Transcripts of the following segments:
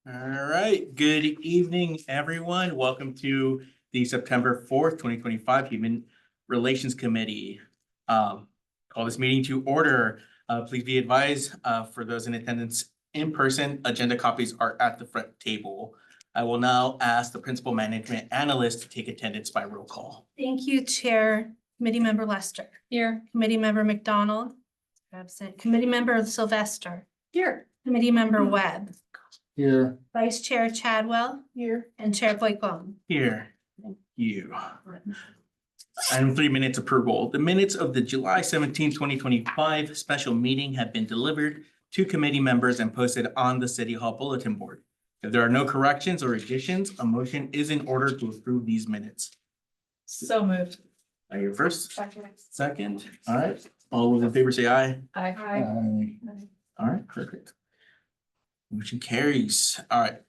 All right, good evening, everyone. Welcome to the September 4th, 2025 Human Relations Committee. Call this meeting to order. Please be advised, for those in attendance in person, agenda copies are at the front table. I will now ask the Principal Management Analyst to take attendance by roll call. Thank you, Chair. Committee Member Lester. Here. Committee Member McDonald. Absent. Committee Member Sylvester. Here. Committee Member Webb. Here. Vice Chair Chadwell. Here. And Chair Boycott. Here, thank you. Item 3, minutes approval. The minutes of the July 17, 2025 special meeting have been delivered to committee members and posted on the City Hall bulletin board. If there are no corrections or additions, a motion is in order to approve these minutes. So moved. Are you first? Second. All right. All those in favor say aye. Aye. All right, perfect. Motion carries. All right.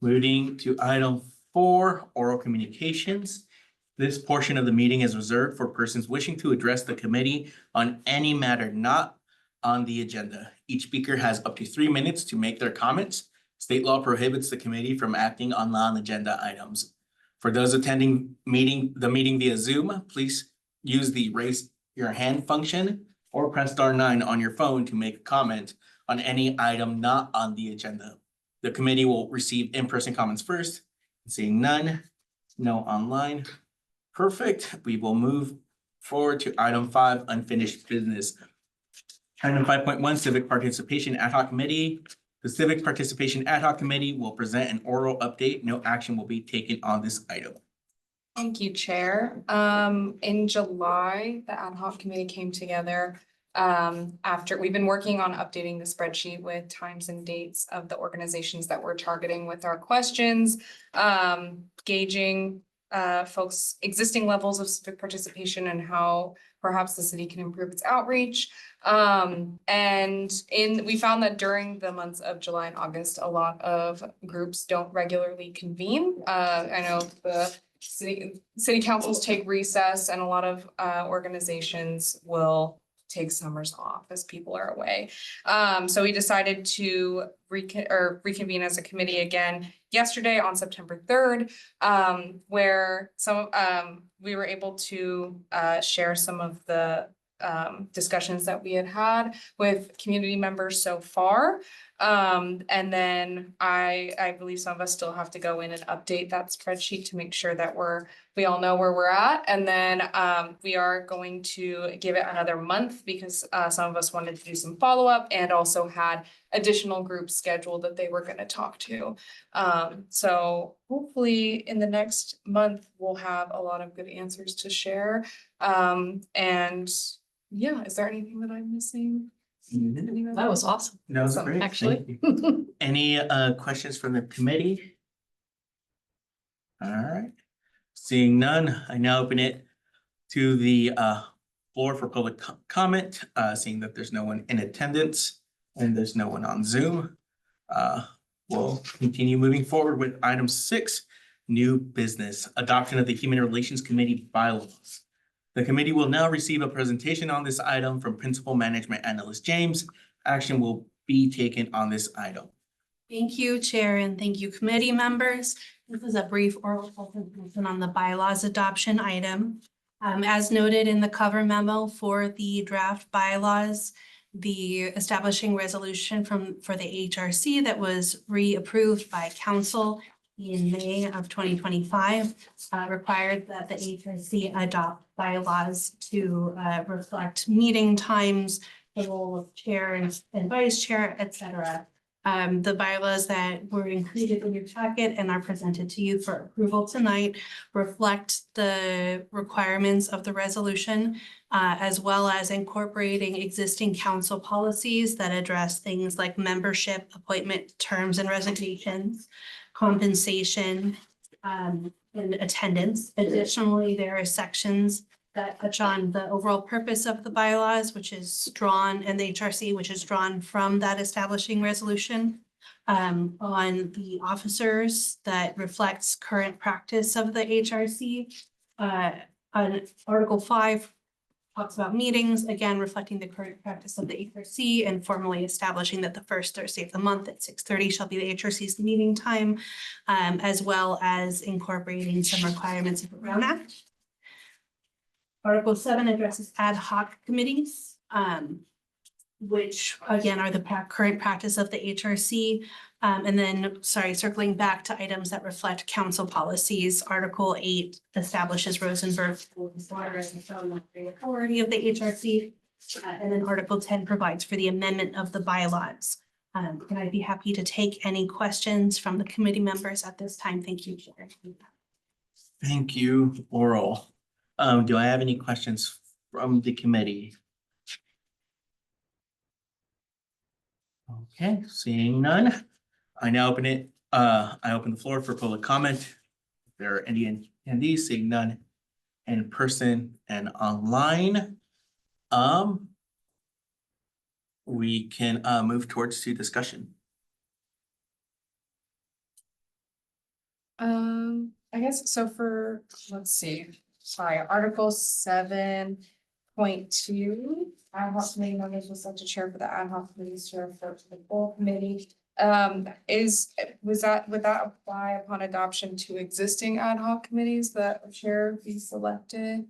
Moving to item 4, oral communications. This portion of the meeting is reserved for persons wishing to address the committee on any matter not on the agenda. Each speaker has up to 3 minutes to make their comments. State law prohibits the committee from acting on non-agenda items. For those attending the meeting via Zoom, please use the raise your hand function or press *9 on your phone to make a comment on any item not on the agenda. The committee will receive in-person comments first. Seeing none, no online. Perfect. We will move forward to item 5, unfinished business. Item 5.1, civic participation ad hoc committee. The civic participation ad hoc committee will present an oral update. No action will be taken on this item. Thank you, Chair. In July, the ad hoc committee came together after we've been working on updating the spreadsheet with times and dates of the organizations that we're targeting with our questions, gauging folks' existing levels of civic participation and how perhaps the city can improve its outreach. We found that during the months of July and August, a lot of groups don't regularly convene. I know the city councils take recess, and a lot of organizations will take summers off as people are away. So we decided to reconvene as a committee again yesterday on September 3rd, where we were able to share some of the discussions that we had with community members so far. And then I believe some of us still have to go in and update that spreadsheet to make sure that we all know where we're at. And then we are going to give it another month because some of us wanted to do some follow-up and also had additional groups scheduled that they were going to talk to. So hopefully in the next month, we'll have a lot of good answers to share. And yeah, is there anything that I'm missing? That was awesome. That was great. Actually. Any questions from the committee? All right. Seeing none, I now open it to the floor for public comment. Seeing that there's no one in attendance and there's no one on Zoom, we'll continue moving forward with item 6, new business, adoption of the Human Relations Committee bylaws. The committee will now receive a presentation on this item from Principal Management Analyst James. Action will be taken on this item. Thank you, Chair, and thank you, committee members. This is a brief oral presentation on the bylaws adoption item. As noted in the cover memo for the draft bylaws, the establishing resolution for the HRC that was reapproved by council in May of 2025 required that the HRC adopt bylaws to reflect meeting times, the role of chair and vice chair, etc. The bylaws that were included in your packet and are presented to you for approval tonight reflect the requirements of the resolution, as well as incorporating existing council policies that address things like membership, appointment terms and resignations, compensation, and attendance. Additionally, there are sections that touch on the overall purpose of the bylaws, which is drawn, and the HRC, which is drawn from that establishing resolution, on the officers that reflects current practice of the HRC. On Article 5, talks about meetings, again, reflecting the current practice of the HRC and formally establishing that the first Thursday of the month at 6:30 shall be the HRC's meeting time, as well as incorporating some requirements of the Brown Act. Article 7 addresses ad hoc committees, which again are the current practice of the HRC. And then, circling back to items that reflect council policies, Article 8 establishes Rosenberg as the authority of the HRC. And then Article 10 provides for the amendment of the bylaws. And I'd be happy to take any questions from the committee members at this time. Thank you, Chair. Thank you, Oral. Do I have any questions from the committee? Okay, seeing none, I now open it, I open the floor for public comment. If there are any attendees, seeing none in person and online. We can move towards to discussion. I guess so for, let's see, sorry, Article 7.2. Ad hoc committee members will select a chair for the ad hoc committee, serve for the full committee. Would that apply upon adoption to existing ad hoc committees that a chair be selected?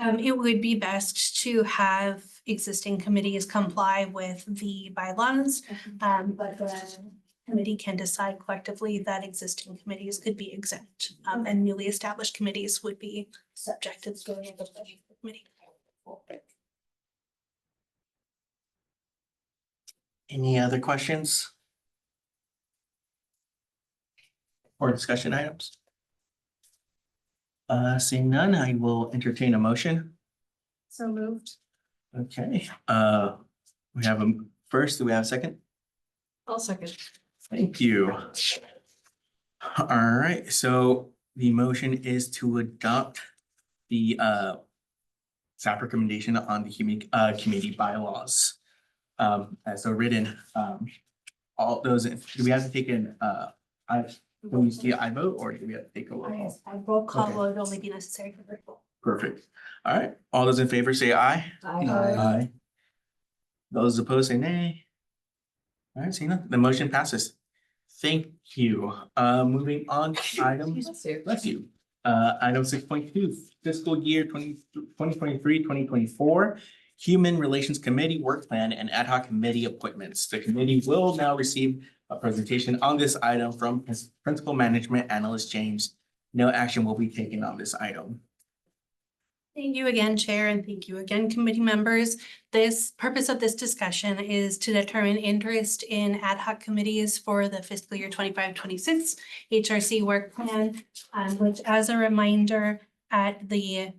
It would be best to have existing committees comply with the bylaws, but the committee can decide collectively that existing committees could be exempt, and newly established committees would be subject to the going of the committee. Any other questions? Or discussion items? Seeing none, I will entertain a motion. So moved. Okay, we have a first, do we have a second? I'll second. Thank you. All right, so the motion is to adopt the staff recommendation on the committee bylaws. As so written, all those, do we have to take an do we see I vote or do we have to take a roll call? I roll call Okay. would only be necessary for virtual. Perfect. All right, all those in favor say aye. Aye. Those opposed say nay. All right, seeing none, the motion passes. Thank you. Moving on to item, bless you. Item 6.2, fiscal year 2023-2024, Human Relations Committee Work Plan and Ad hoc Committee Appointments. The committee will now receive a presentation on this item from Principal Management Analyst James. No action will be taken on this item. Thank you again, Chair, and thank you again, committee members. This purpose of this discussion is to determine interest in ad hoc committees for the fiscal year 25-26 HRC work plan, which, as a reminder, at the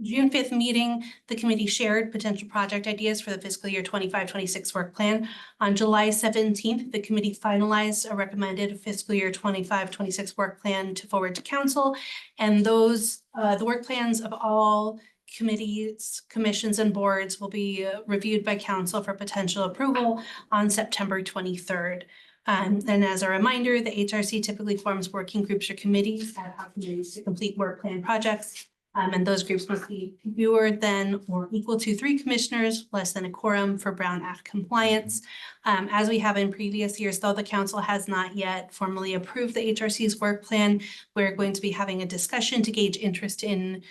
June 5th meeting, the committee shared potential project ideas for the fiscal year 25-26 work plan. On July 17th, the committee finalized a recommended fiscal year 25-26 work plan to forward to council. And those, the work plans of all committees, commissions, and boards will be reviewed by council for potential approval on September 23rd. And as a reminder, the HRC typically forms working groups or committees, ad hoc committees, to complete work plan projects. And those groups must be fewer than or equal to 3 commissioners, less than a quorum for Brown Act compliance. As we have in previous years, though the council has not yet formally approved the HRC's work plan, we're going to be having a discussion to gauge interest in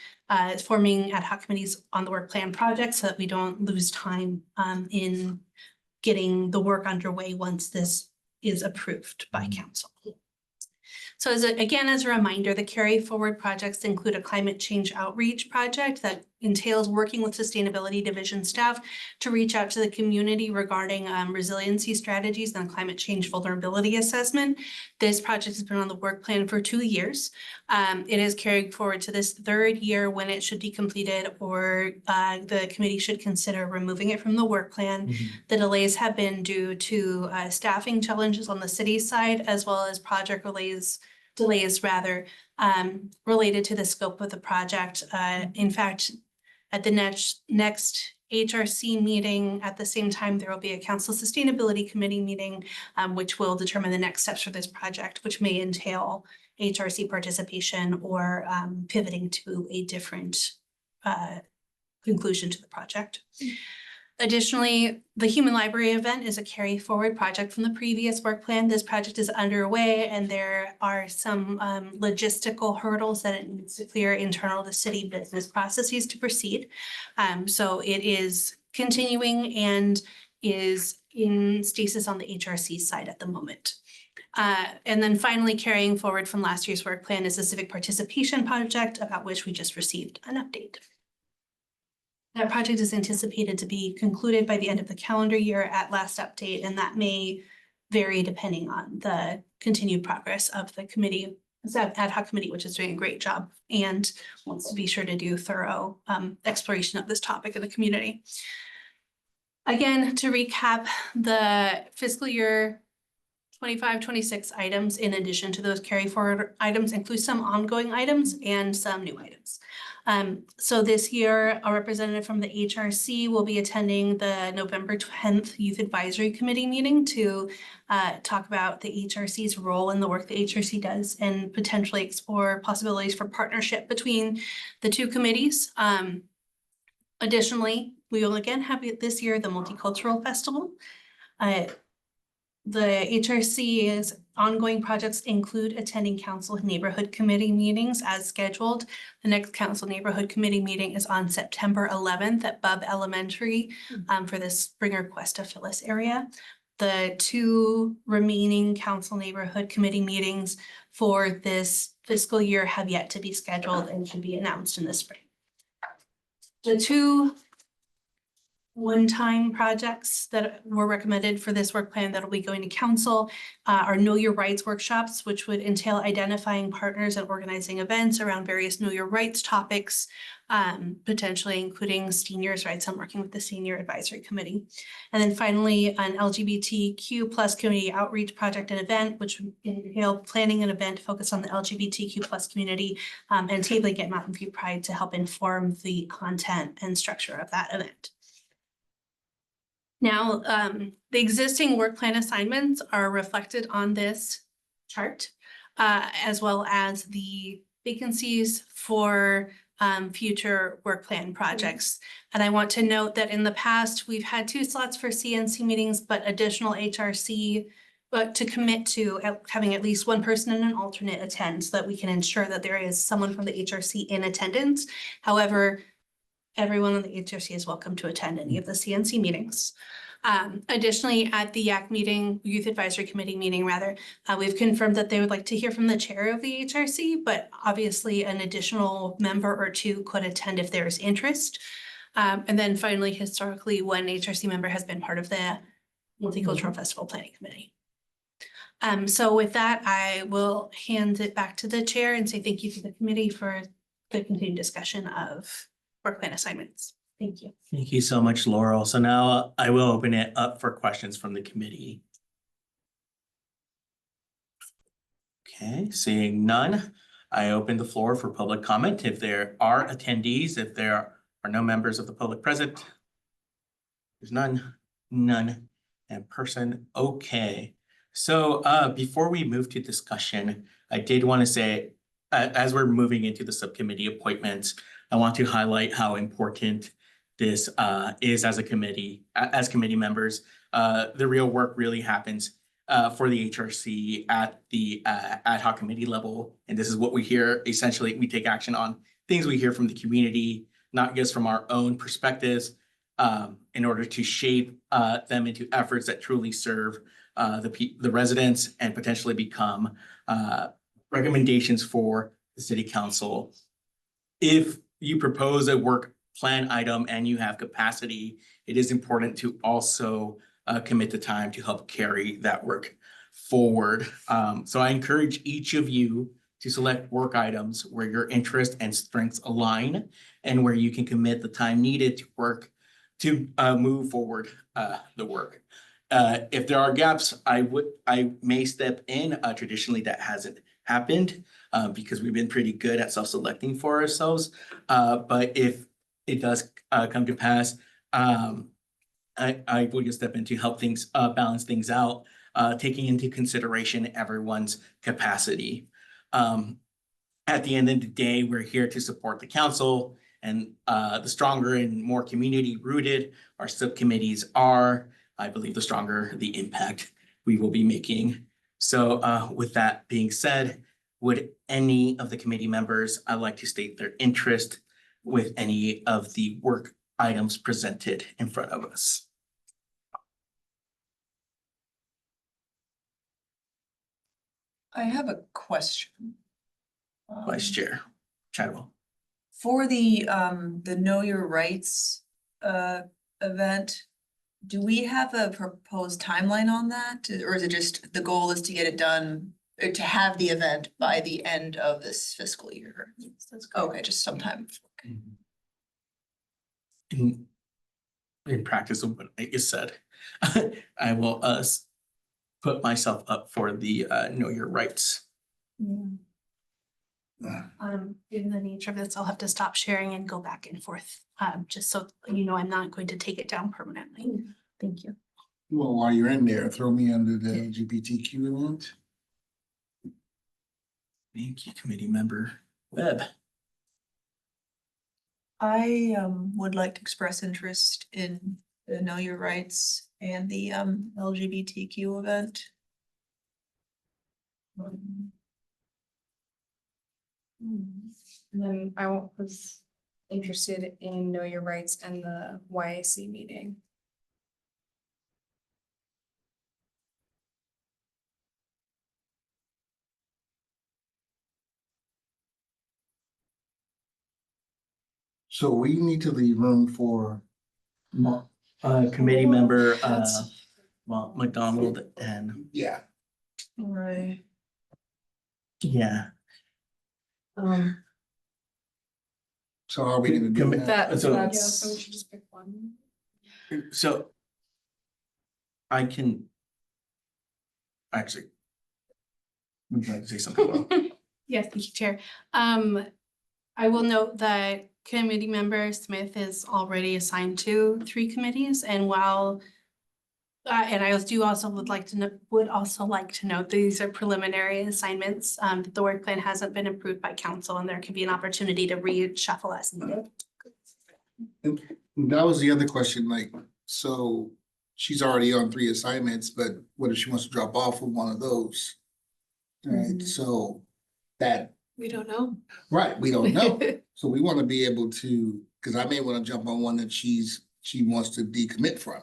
forming ad hoc committees on the work plan project so that we don't lose time in getting the work underway once this is approved by council. So as a reminder, the carry forward projects include a climate change outreach project that entails working with sustainability division staff to reach out to the community regarding resiliency strategies and climate change vulnerability assessment. This project has been on the work plan for 2 years. It is carried forward to this 3rd year when it should be completed, or the committee should consider removing it from the work plan. The delays have been due to staffing challenges on the city side, as well as project delays related to the scope of the project. In fact, at the next HRC meeting, at the same time, there will be a council sustainability committee meeting, which will determine the next steps for this project, which may entail HRC participation or pivoting to a different conclusion to the project. Additionally, the Human Library event is a carry forward project from the previous work plan. This project is underway and there are some logistical hurdles that it needs to clear internal to city business processes to proceed. So it is continuing and is in stasis on the HRC side at the moment. And then finally carrying forward from last year's work plan is the civic participation project about which we just received an update. That project is anticipated to be concluded by the end of the calendar year at last update, and that may vary depending on the continued progress of the committee, the ad hoc committee, which is doing a great job and wants to be sure to do thorough exploration of this topic in the community. Again, to recap, the fiscal year 25-26 items, in addition to those carry forward items, include some ongoing items and some new items. So this year, a representative from the HRC will be attending the November 10th Youth Advisory Committee meeting to talk about the HRC's role in the work the HRC does and potentially explore possibilities for partnership between the two committees. Additionally, we will again have this year the Multicultural Festival. The HRC's ongoing projects include attending council and neighborhood committee meetings as scheduled. The next council neighborhood committee meeting is on September 11th at Bub Elementary for the Springer Cuesta Phyllis area. The two remaining council neighborhood committee meetings for this fiscal year have yet to be scheduled and should be announced in the spring. The two one-time projects that were recommended for this work plan that will be going to council are Know Your Rights workshops, which would entail identifying partners and organizing events around various Know Your Rights topics, potentially including seniors' rights and working with the Senior Advisory Committee. And then finally, an LGBTQ plus community outreach project and event, which would entail planning an event focused on the LGBTQ plus community and tabling at Mountain View Pride to help inform the content and structure of that event. Now, the existing work plan assignments are reflected on this chart, as well as the vacancies for future work plan projects. And I want to note that in the past, we've had 2 slots for CNC meetings, but additional HRC to commit to having at least one person and an alternate attend so that we can ensure that there is someone from the HRC in attendance. However, everyone on the HRC is welcome to attend any of the CNC meetings. Additionally, at the YAC meeting, Youth Advisory Committee meeting rather, we've confirmed that they would like to hear from the chair of the HRC, but obviously an additional member or 2 could attend if there is interest. And then finally, historically, one HRC member has been part of the Multicultural Festival Planning Committee. So with that, I will hand it back to the chair and say thank you to the committee for the continued discussion of work plan assignments. Thank you. Thank you so much, Laurel. So now I will open it up for questions from the committee. Okay, seeing none, I open the floor for public comment. If there are attendees, if there are no members of the public present, there's none in person. Okay. So before we move to discussion, I did want to say, as we're moving into the subcommittee appointments, I want to highlight how important this is as a committee, as committee members. The real work really happens for the HRC at the ad hoc committee level. And this is what we hear. Essentially, we take action on things we hear from the community, not just from our own perspectives, in order to shape them into efforts that truly serve the residents and potentially become recommendations for the city council. If you propose a work plan item and you have capacity, it is important to also commit the time to help carry that work forward. So I encourage each of you to select work items where your interests and strengths align and where you can commit the time needed to work to move forward the work. If there are gaps, I may step in. Traditionally, that hasn't happened because we've been pretty good at self-selecting for ourselves. But if it does come to pass, I will just step in to help things balance things out, taking into consideration everyone's capacity. At the end of the day, we're here to support the council And the stronger and more community rooted our subcommittees are, I believe the stronger the impact we will be making. So with that being said, would any of the committee members like to state their interest with any of the work items presented in front of us? I have a question. Vice Chair Chadwell. For the Know Your Rights event, do we have a proposed timeline on that? Or is it just the goal is to get it done, or to have the event by the end of this fiscal year? Okay, just sometime. In practice of what I just said, I will put myself up for the Know Your Rights. Given the nature of this, I'll have to stop sharing and go back and forth, just so you know, I'm not going to take it down permanently. Thank you. Well, while you're in there, throw me under the LGBTQ event. Thank you, Committee Member Webb. I would like to express interest in the Know Your Rights and the LGBTQ event. And then I was interested in Know Your Rights and the YAC meeting. So we need to leave room for, Committee Member That's- McDonald and yeah, Right. yeah. so are we gonna do Commit- that? So- Yeah, so we should just pick one. So I can actually. Would you like to say something? Will? Yes, thank you, Chair. I will note that committee member Smith is already assigned to 3 committees, and while and I do also would also like to note these are preliminary assignments, that the work plan hasn't been approved by council, and there could be an opportunity to reshuffle as needed. That was the other question, like, so she's already on 3 assignments, but what if she wants to drop off of one of those? Right, so that, We don't know. right, we don't know. So we want to be able to, because I may want to jump on one that she wants to decommit from.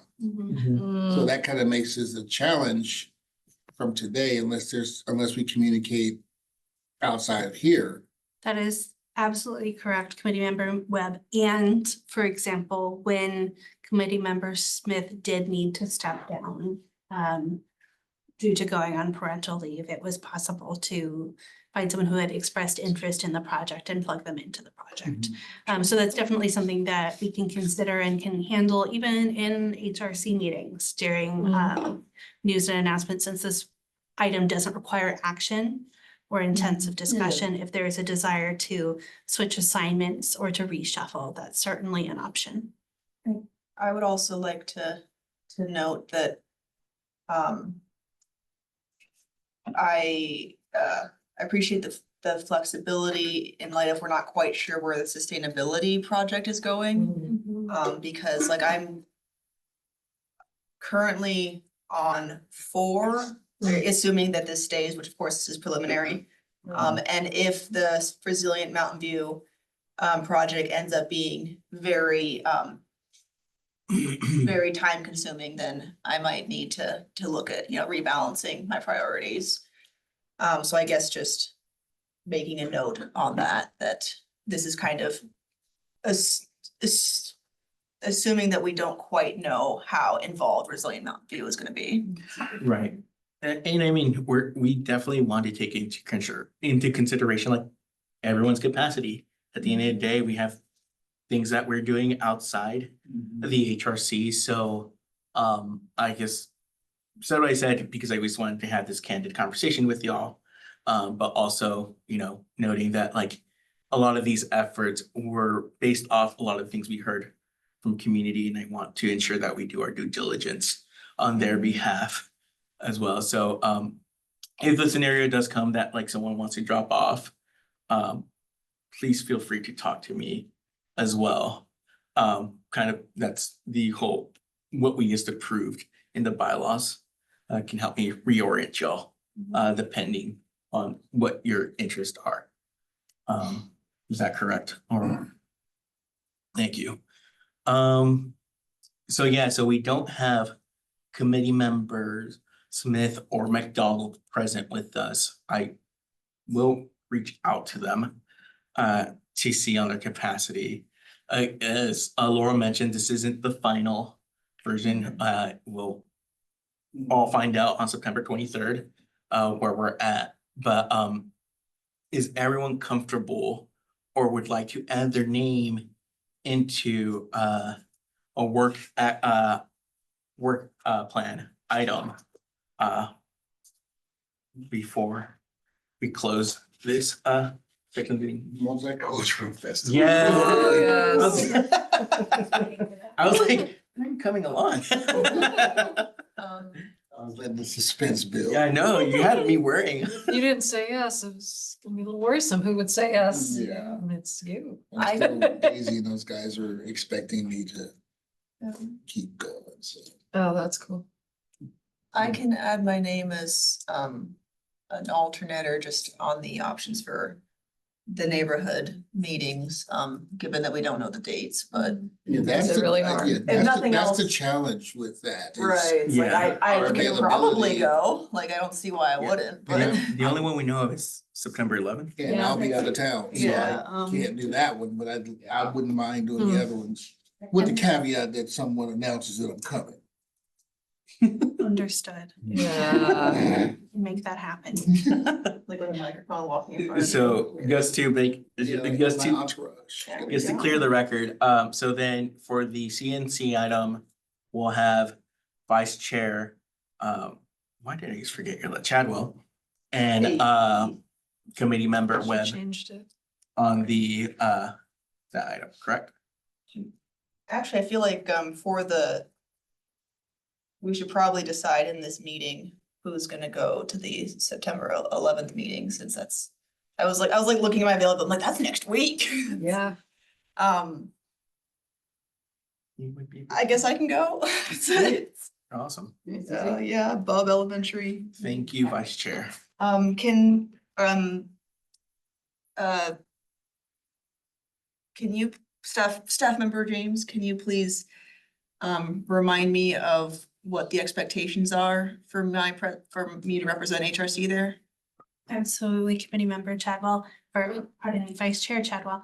So that kind of makes this a challenge from today unless we communicate outside of here. That is absolutely correct, Committee Member Webb. And for example, when Committee Member Smith did need to step down due to going on parental leave, it was possible to find someone who had expressed interest in the project and plug them into the project. So that's definitely something that we can consider and can handle even in HRC meetings during news and announcements, since this item doesn't require action or intensive discussion. If there is a desire to switch assignments or to reshuffle, that's certainly an option. I would also like to note that I appreciate the flexibility in light of we're not quite sure where the sustainability project is going. Because like I'm currently on 4, assuming that this stays, which of course is preliminary. And if the Resilient Mountain View project ends up being very very time consuming, then I might need to look at, rebalancing my priorities. So I guess just making a note on that this is kind of assuming that we don't quite know how involved Resilient Mountain View is gonna be. Right. And I mean, we definitely want to take into consideration like everyone's capacity. At the end of the day, we have things that we're doing outside of the HRC. So I guess said what I said because I just wanted to have this candid conversation with y'all. But also, noting that like a lot of these efforts were based off a lot of things we heard from community, and I want to ensure that we do our due diligence on their behalf as well. So if the scenario does come that like someone wants to drop off, please feel free to talk to me as well. Kind of, that's the whole, what we just approved in the bylaws. Can help me reorient y'all, depending on what your interests are. Is that correct? Or, thank you. So yeah, so we don't have committee members Smith or McDonald present with us. I will reach out to them to see on their capacity. As Laura mentioned, this isn't the final version. We'll all find out on September 23rd where we're at. But is everyone comfortable or would like to add their name into a work plan item before we close this second meeting? Multicultural festival. Yeah. Oh, I was like, I'm coming along. I was letting the suspense build. Yeah, I know, you had me worrying. You didn't say yes. It was gonna be a little worrisome. Who would say yes? Yeah. And it's you. I'm still- Daisy and those guys are expecting me to keep going, so. Oh, that's cool. I can add my name as an alternate or just on the options for the neighborhood meetings, given that we don't know the dates, but. Yeah, that's Is it the, really hard? yeah, If that's the, nothing that's the else- challenge with that. is- It's like Yeah. I Our can probably availability. go, like, I don't see why I Yeah. wouldn't, Yeah, but. the only one we know of is September 11th. Yeah, and I'll be out of town, so Yeah, I can't do that one, but I wouldn't mind doing the other ones. With the caveat that someone announces that I'm coming. Understood. Yeah. Make that happen. Like with a microphone walking in front of me. So just to make, Yeah, just my to, entourage. There we just to go. clear the record, so then for the CNC item, we'll have vice chair, why did I just forget your, Chadwell? And, Hey. committee member She Webb changed it. on the, that item, correct? Actually, I feel like we should probably decide in this meeting who's gonna go to the September 11th meeting, since that's. I was like looking at my availability, I'm like, that's next week. Yeah. You would be I guess I can go. awesome. Yeah, Bob Elementary. Thank you, vice chair. Can you, staff member James, can you please remind me of what the expectations are for for me to represent HRC there? Absolutely, committee member Chadwell, or pardon me, vice chair Chadwell.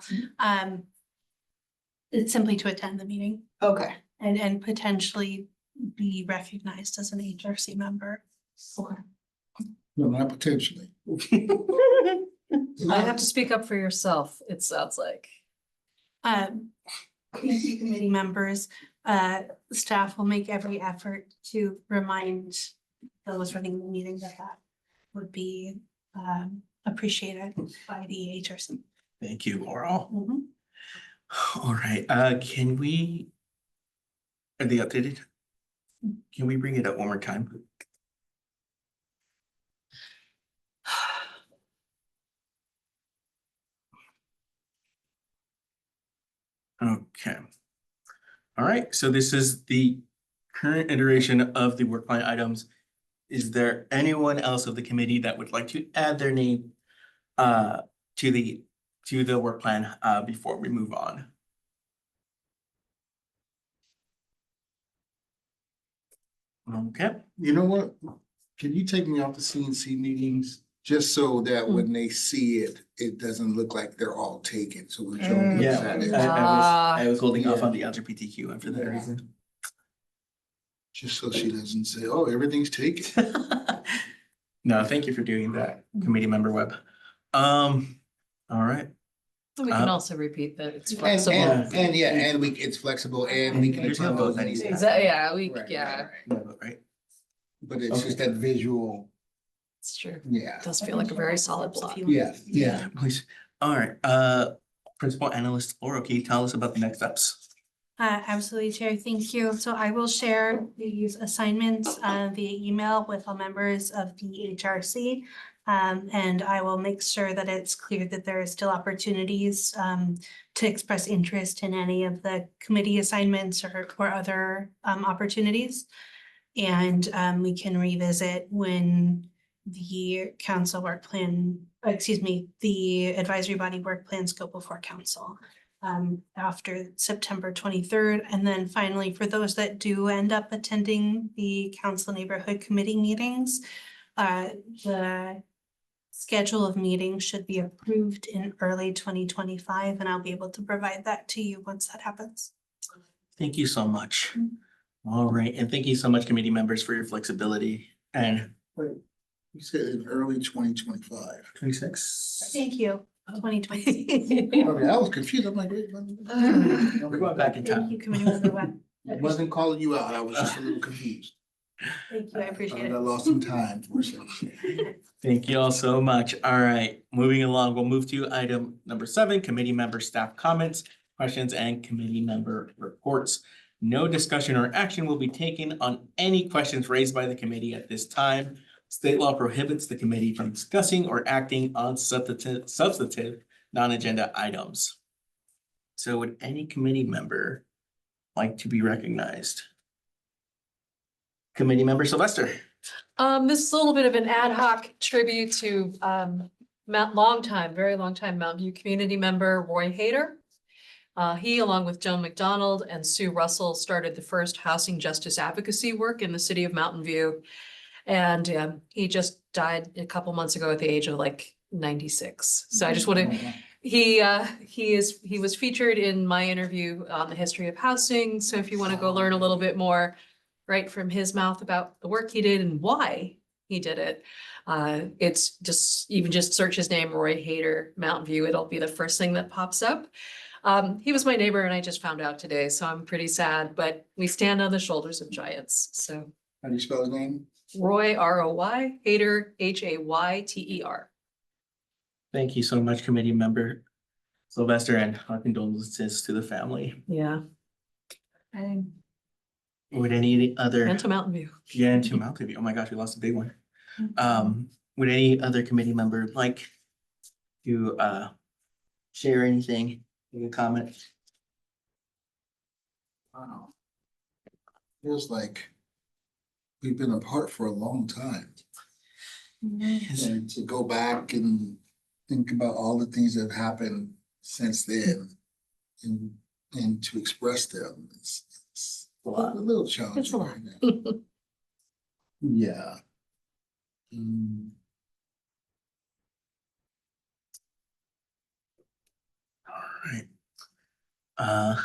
It's simply to attend the meeting Okay. and potentially be recognized as an HRC member. Okay. No, not potentially. I have to speak up for yourself, it sounds like. Thank you, committee members. Staff will make every effort to remind those running the meeting that would be appreciated by the HRC. Thank you, Laurel. Mhm. All right, can we? Are they updated? Can we bring it up one more time? Okay. All right, so this is the current iteration of the work plan items. Is there anyone else of the committee that would like to add their name to the work plan before we move on? Okay, You know what? Can you take me off the CNC meetings? Just so that when they see it, it doesn't look like they're all taken, so when Joan looks yeah, at it, I was holding off on the LGBTQ one for that reason. just so she doesn't say, oh, everything's taken. No, thank you for doing that, committee member Webb. All right. We can Uh, also repeat that it's And, flexible. and yeah, and it's flexible and we can. There's no vote that needs to happen. Yeah, Right, yeah, Right, But it's just that visual, it's true. yeah, It does feel like a very solid block. yeah. please. All right, principal analyst Laura, can you tell us about the next steps? Absolutely, Chair. Thank you. So I will share these assignments via email with all members of the HRC. And I will make sure that it's clear that there are still opportunities to express interest in any of the committee assignments or other opportunities. And we can revisit when the council work plan, the advisory body work plans go before council after September 23rd. And then finally, for those that do end up attending the council neighborhood committee meetings, the schedule of meetings should be approved in early 2025, and I'll be able to provide that to you once that happens. Thank you so much. All right, and thank you so much, committee members, for your flexibility and Wait, you said in early 2025. 26. Thank you. 2020. Okay, I was confused. I'm like, wait. We're going back in Thank time. you, Committee Member Webb. I wasn't calling you out. I was just a little confused. Thank you, I appreciate I it. lost some time for a second. Thank you all so much. All right, moving along, we'll move to item number 7, committee member staff comments, questions, and committee member reports. No discussion or action will be taken on any questions raised by the committee at this time. State law prohibits the committee from discussing or acting on substantive non-agenda items. So would any committee member like to be recognized? Committee member Sylvester. This is a little bit of an ad hoc tribute to very long time Mountain View community member Roy Hayter. He, along with Joan McDonald and Sue Russell, started the first housing justice advocacy work in the city of Mountain View. And he just died a couple months ago at the age of like 96. So I just want to, he was featured in my interview on the history of housing. So if you want to go learn a little bit more right from his mouth about the work he did and why he did it, it's just, even just search his name, Roy Hayter, Mountain View. It'll be the first thing that pops up. He was my neyghbor and I just found out today, so I'm pretty sad, but we stand on the shoulders of giants. So How do you spell his name? Roy, R-O-Y, Hayter, Hayter. Thank you so much, committee member Sylvester, and our condolences to the family. Yeah, Would any other, and to Mountain View. yeah, and to Mountain View, oh my gosh, we lost a big one. Would any other committee member like to share anything, any comment? Wow. Feels like we've been apart for a long time. And to go back and think about all the things that have happened since then and to express them, it's a little challenging It's a lot. right now. Yeah. All right.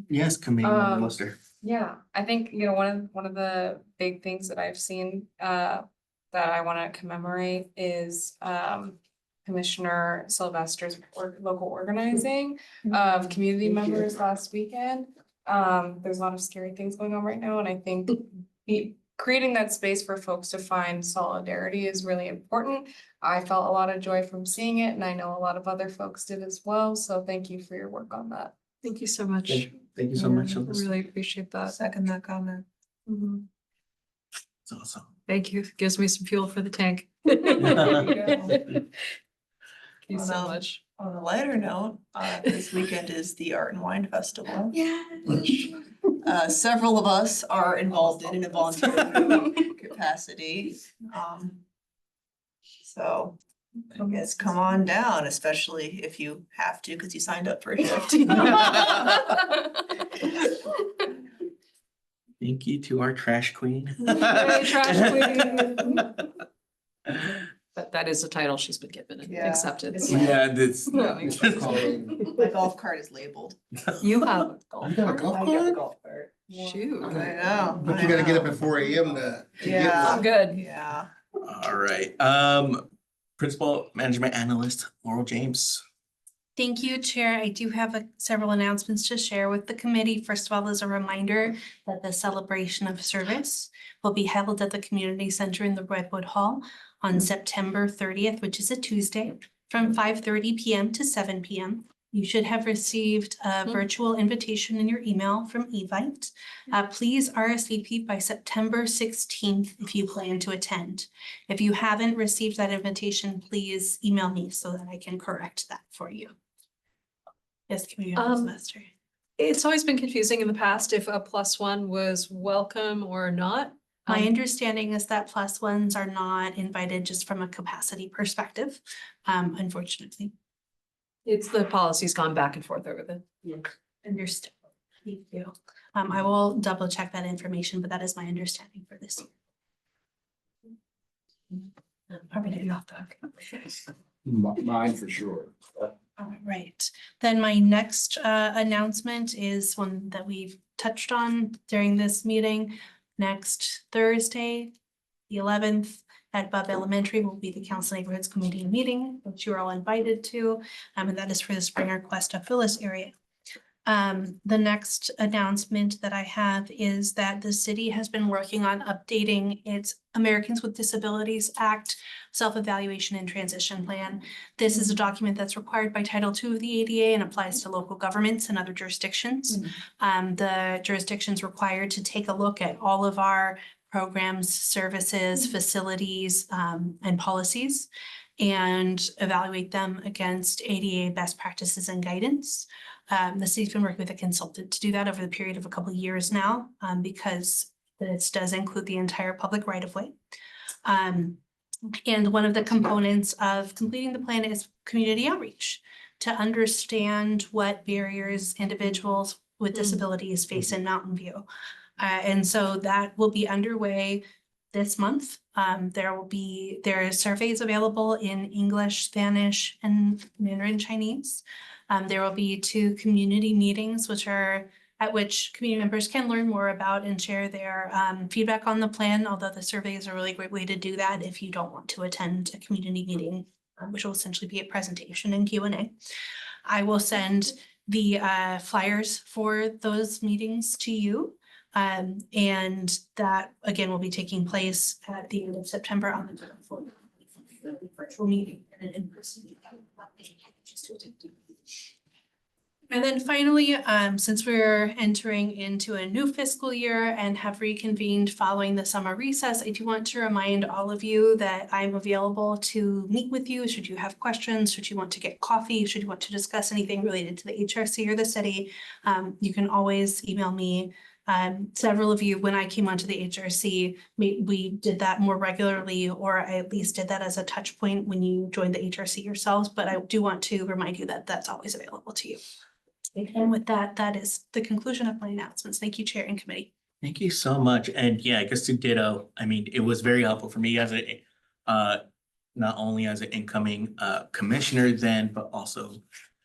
Yes, committee member Lister. Yeah, I think, one of the big things that I've seen that I want to commemorate is Commissioner Sylvester's local organizing of community members last weekend. There's a lot of scary things going on right now, and I think creating that space for folks to find solidarity is really important. I felt a lot of joy from seeing it, and I know a lot of other folks did as well, so thank you for your work on that. Thank you so much. Thank you so much. I really appreciate that. Second that comment. Mhm. It's awesome. Thank you. Gives me some fuel for the tank. Thank Thank you so Well, much. On a lighter note, this weekend is the Art and Wine Festival. Yeah. Which several of us are involved in a volunteer capacity. So I guess come on down, especially if you have to, because you signed up for a shift. Thank you to our trash queen. Yay, trash queen. But that is the title she's been given and Yeah. accepted. It's- Yeah, this. My golf cart is labeled. You have a You got a golf I got a cart? golf cart. shoot. I know. But you gotta get up at 4 AM to get Yeah. I'm one. good. Yeah. All right, Principal Management Analyst Laurel James. Thank you, Chair. I do have several announcements to share with the committee. First of all, as a reminder that the celebration of service will be held at the Community Center in the Redwood Hall on September 30th, which is a Tuesday, from 5:30 p.m. to 7 p.m. You should have received a virtual invitation in your email from Evite. Please RSVP by September 16th if you plan to attend. If you haven't received that invitation, please email me so that I can correct that for you. Yes, Community Master. It's always been confusing in the past if a +1 was welcome or not. My understanding is that +1s are not invited just from a capacity perspective, unfortunately. It's the policy's gone back and forth over the. Understood. Thank you. I will double check that information, but that is my understanding for this year. Probably off the. Mine for sure. All right, then my next announcement is one that we've touched on during this meeting. Next Thursday, the 11th, at Bub Elementary will be the Council Neighborhoods Committee meeting, which you're all invited to, and that is for the Springer Cuesta Phyllis area. The next announcement that I have is that the city has been working on updating its Americans with Disabilities Act Self-Evaluation and Transition Plan. This is a document that's required by Title II of the ADA and applies to local governments and other jurisdictions. The jurisdictions required to take a look at all of our programs, services, facilities, and policies, and evaluate them against ADA best practices and guidance. The city's been working with a consultant to do that over the period of a couple of years now, because this does include the entire public right of way. And one of the components of completing the plan is community outreach to understand what barriers individuals with disabilities face in Mountain View. And so that will be underway this month. There are surveys available in English, Spanish, and Mandarin Chinese. There will be 2 community meetings, at which community members can learn more about and share their feedback on the plan, although the survey is a really great way to do that if you don't want to attend a community meeting, which will essentially be a presentation and Q&A. I will send the flyers for those meetings to you. And that, again, will be taking place at the end of September on the virtual meeting and an in-person meeting. And then finally, since we're entering into a new fiscal year and have reconvened following the summer recess, I do want to remind all of you that I'm available to meet with you should you have questions, should you want to get coffee, should you want to discuss anything related to the HRC or the city. You can always email me. Several of you, when I came onto the HRC, we did that more regularly, or I at least did that as a touch point when you joined the HRC yourselves, but I do want to remind you that that's always available to you. And with that, that is the conclusion of my announcements. Thank you, Chair and Committee. Thank you so much. And yeah, I guess to ditto, I mean, it was very helpful for me as a, not only as an incoming commissioner then, but also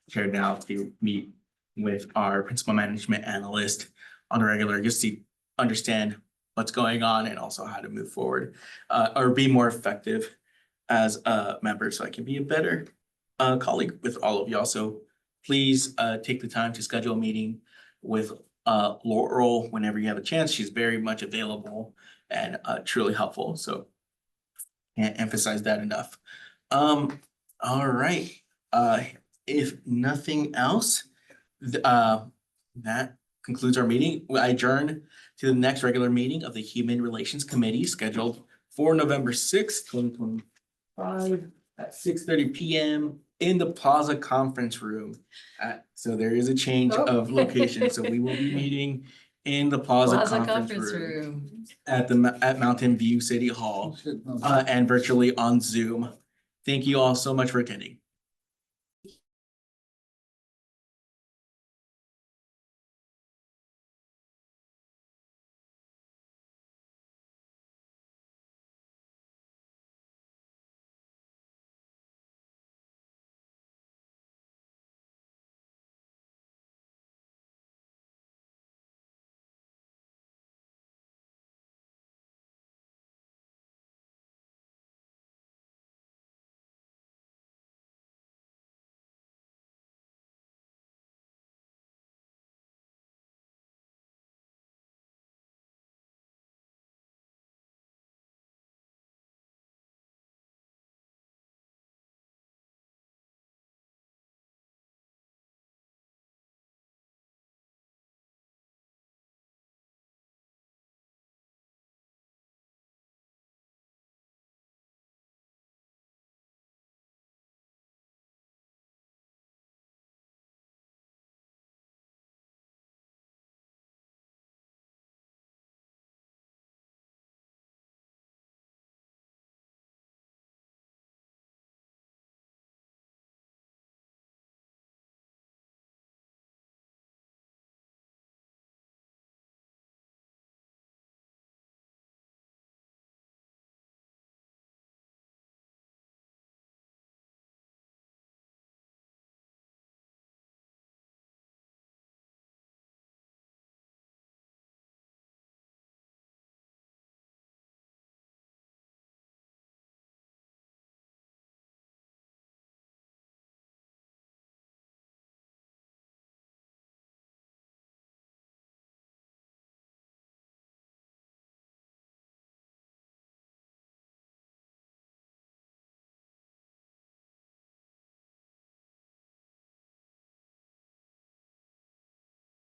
chaired now to meet with our principal management analyst on a regular, just to understand what's going on and also how to move forward or be more effective as a member, so I can be a better colleague with all of y'all. So please take the time to schedule a meeting with Laurel whenever you have a chance. She's very much available and truly helpful. So can't emphasize that enough. All right. If nothing else, that concludes our meeting. I adjourn to the next regular meeting of the Human Relations Committee scheduled for November 6th, 2025 at 6:30 p.m. in the Plaza Conference Room. So there is a change of location. So we will be meeting in the Plaza Conference Room at Mountain View City Hall and virtually on Zoom. Thank you all so much for attending.